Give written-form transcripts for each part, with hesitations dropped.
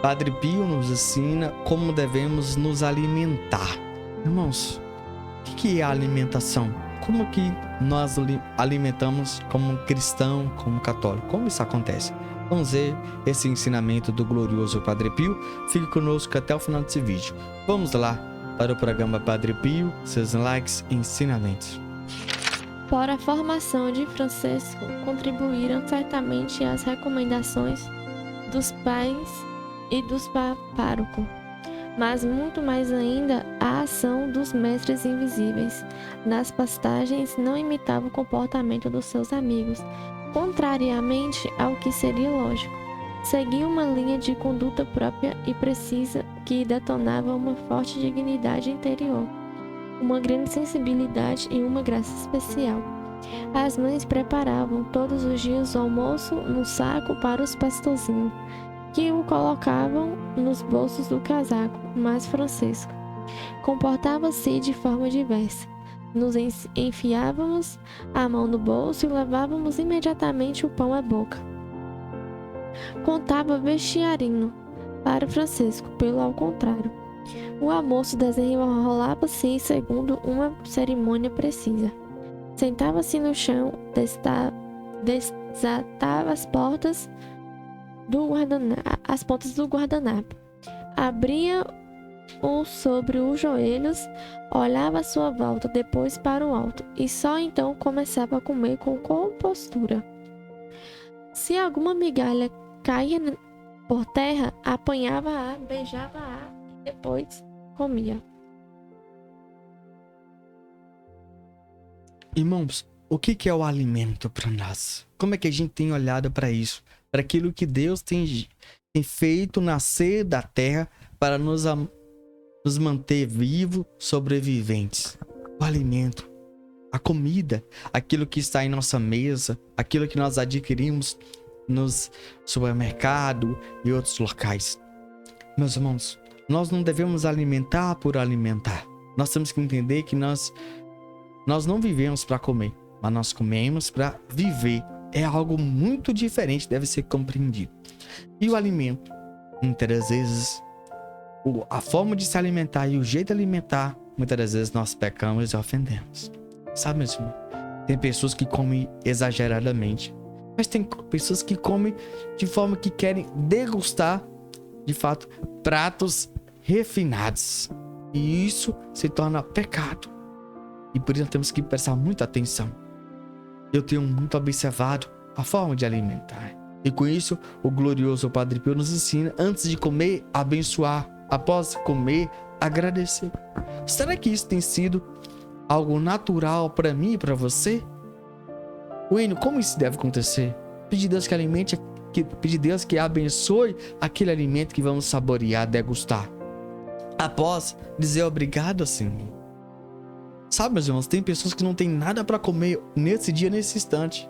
Padre Pio nos ensina como devemos nos alimentar. Irmãos, o que é a alimentação? Como que nós alimentamos como cristão, como católico? Como isso acontece? Vamos ver esse ensinamento do glorioso Padre Pio. Fique conosco até o final desse vídeo. Vamos lá para o programa Padre Pio, seus likes e ensinamentos. Para a formação de Francisco, contribuíram certamente as recomendações dos pais e dos párocos, mas muito mais ainda a ação dos mestres invisíveis. Nas pastagens não imitava o comportamento dos seus amigos, contrariamente ao que seria lógico. Seguia uma linha de conduta própria e precisa que detonava uma forte dignidade interior, uma grande sensibilidade e uma graça especial. As mães preparavam todos os dias o almoço no saco para os pastorzinhos, que o colocavam nos bolsos do casaco, mas Francisco comportava-se de forma diversa. Nos enfiávamos a mão no bolso e levávamos imediatamente o pão à boca. Contava vestiarino para Francisco, pelo ao contrário. O almoço desenrolava-se segundo uma cerimônia precisa. Sentava-se no chão, desatava as pontas do guardanapo, abria-o sobre os joelhos, olhava à sua volta, depois para o alto, e só então começava a comer com compostura. Se alguma migalha caía por terra, apanhava-a, beijava-a e depois comia. Irmãos, o que é o alimento para nós? Como é que a gente tem olhado para isso? Para aquilo que Deus tem feito nascer da terra para nos manter vivos, sobreviventes. O alimento, a comida, aquilo que está em nossa mesa, aquilo que nós adquirimos nos supermercados e outros locais. Meus irmãos, nós não devemos alimentar por alimentar. Nós temos que entender que nós não vivemos para comer, mas nós comemos para viver. É algo muito diferente, deve ser compreendido. E o alimento, muitas das vezes, a forma de se alimentar e o jeito de alimentar, muitas das vezes nós pecamos e ofendemos. Sabe, meu irmão? Tem pessoas que comem exageradamente, mas tem pessoas que comem de forma que querem degustar, de fato, pratos refinados. E isso se torna pecado. E por isso temos que prestar muita atenção. Eu tenho muito observado a forma de alimentar. E com isso, o glorioso Padre Pio nos ensina, antes de comer, abençoar. Após comer, agradecer. Será que isso tem sido algo natural para mim e para você? Wayne, como isso deve acontecer? Pedir Deus que alimente, pedir Deus que abençoe aquele alimento que vamos saborear, degustar. Após dizer obrigado, Senhor. Sabe, meus irmãos, tem pessoas que não têm nada para comer nesse dia, nesse instante.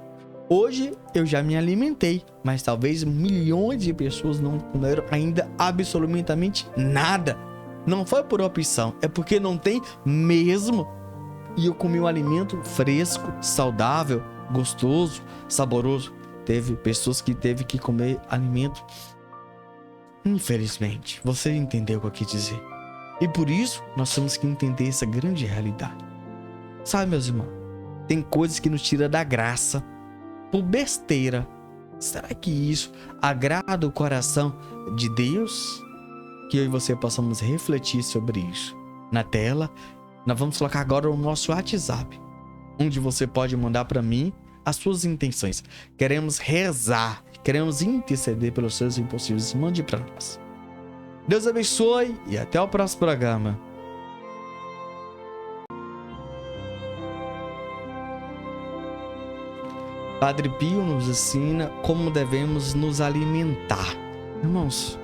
Hoje eu já me alimentei, mas talvez milhões de pessoas não comeram ainda absolutamente nada. Não foi por opção, é porque não tem mesmo. E eu comi um alimento fresco, saudável, gostoso, saboroso. Teve pessoas que teve que comer alimento. Infelizmente, você entendeu o que eu quis dizer. E por isso, nós temos que entender essa grande realidade. Sabe, meus irmãos, tem coisas que nos tiram da graça por besteira. Será que isso agrada o coração de Deus? Que eu e você possamos refletir sobre isso. Na tela, nós vamos colocar agora o nosso WhatsApp, onde você pode mandar para mim as suas intenções. Queremos rezar, queremos interceder pelos seus impossíveis. Mande para nós. Deus abençoe e até o próximo programa. Padre Pio nos ensina como devemos nos alimentar. Irmãos,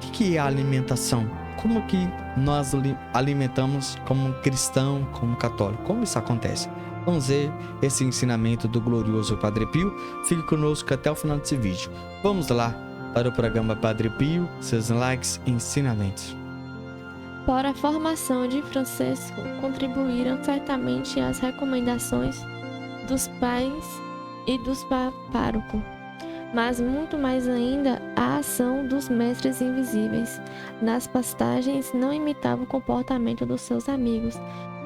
o que é a alimentação? Como que nós alimentamos como cristão, como católico? Como isso acontece? Vamos ver esse ensinamento do glorioso Padre Pio. Fique conosco até o final desse vídeo. Vamos lá para o programa Padre Pio, seus likes e ensinamentos. Para a formação de Francisco, contribuíram certamente as recomendações dos pais e dos párocos, mas muito mais ainda a ação dos mestres invisíveis nas pastagens não imitava o comportamento dos seus amigos,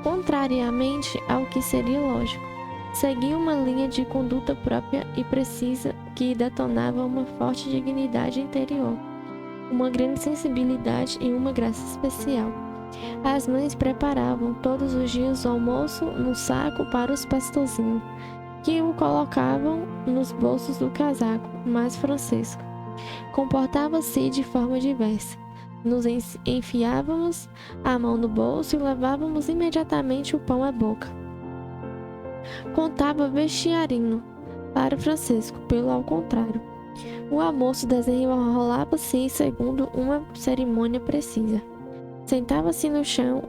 contrariamente ao que seria lógico. Seguia uma linha de conduta própria e precisa que detonava uma forte dignidade interior, uma grande sensibilidade e uma graça especial. As mães preparavam todos os dias o almoço no saco para os pastorzinhos, que o colocavam nos bolsos do casaco, mas Francisco comportava-se de forma diversa. Nos enfiávamos a mão no bolso e levávamos imediatamente o pão à boca. Contava vestiarino para Francisco, pelo ao contrário. O almoço desenrolava-se segundo uma cerimônia precisa. Sentava-se no chão,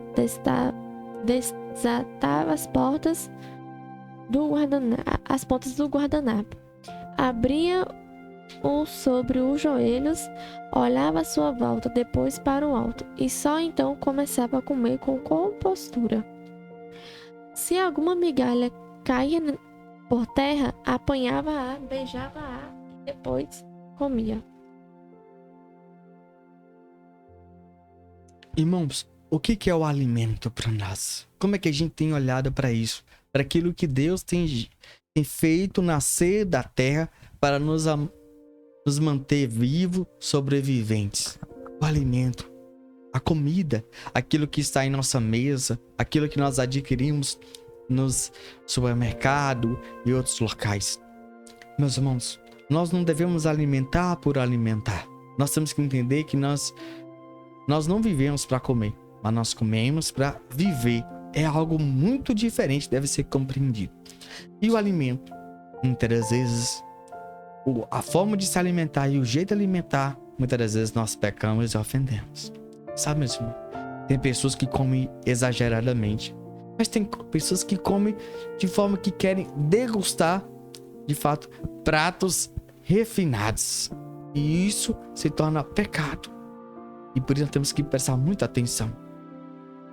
desatava as pontas do guardanapo, abria-o sobre os joelhos, olhava à sua volta, depois para o alto, e só então começava a comer com compostura. Se alguma migalha caía por terra, apanhava-a, beijava-a e depois comia. Irmãos, o que é o alimento para nós? Como é que a gente tem olhado para isso? Para aquilo que Deus tem feito nascer da terra para nos manter vivos, sobreviventes. O alimento, a comida, aquilo que está em nossa mesa, aquilo que nós adquirimos nos supermercados e outros locais. Meus irmãos, nós não devemos alimentar por alimentar. Nós temos que entender que nós não vivemos para comer, mas nós comemos para viver. É algo muito diferente, deve ser compreendido. E o alimento, muitas das vezes, a forma de se alimentar e o jeito de alimentar, muitas das vezes nós pecamos e ofendemos. Sabe, meu irmão? Tem pessoas que comem exageradamente, mas tem pessoas que comem de forma que querem degustar, de fato, pratos refinados. E isso se torna pecado. E por isso nós temos que prestar muita atenção.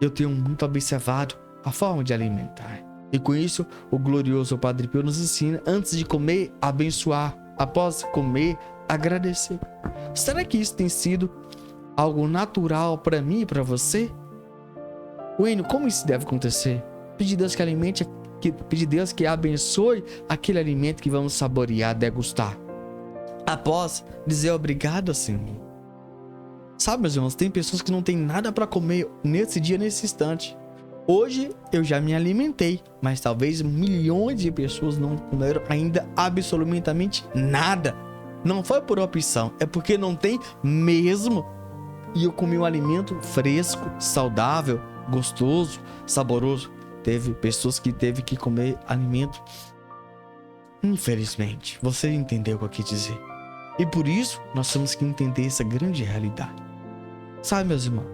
Eu tenho muito observado a forma de alimentar. E com isso, o glorioso Padre Pio nos ensina, antes de comer, abençoar. Após comer, agradecer. Será que isso tem sido algo natural para mim e para você? Wayne, como isso deve acontecer? Pedir Deus que alimente, pedir Deus que abençoe aquele alimento que vamos saborear, degustar. Após dizer obrigado, Senhor. Sabe, meus irmãos, tem pessoas que não têm nada para comer nesse dia, nesse instante. Hoje eu já me alimentei, mas talvez milhões de pessoas não comeram ainda absolutamente nada. Não foi por opção, é porque não tem mesmo. E eu comi um alimento fresco, saudável, gostoso, saboroso. Teve pessoas que teve que comer alimento. Infelizmente, você entendeu o que eu quis dizer. E por isso, nós temos que entender essa grande realidade. Sabe, meus irmãos,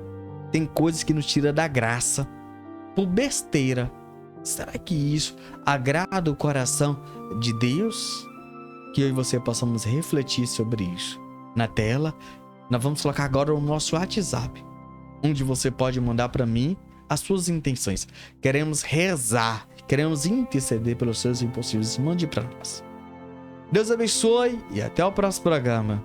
tem coisas que nos tiram da graça por besteira. Será que isso agrada o coração de Deus? Que eu e você possamos refletir sobre isso. Na tela, nós vamos colocar agora o nosso WhatsApp, onde você pode mandar para mim as suas intenções. Queremos rezar, queremos interceder pelos seus impossíveis. Mande para nós. Deus abençoe e até o próximo programa.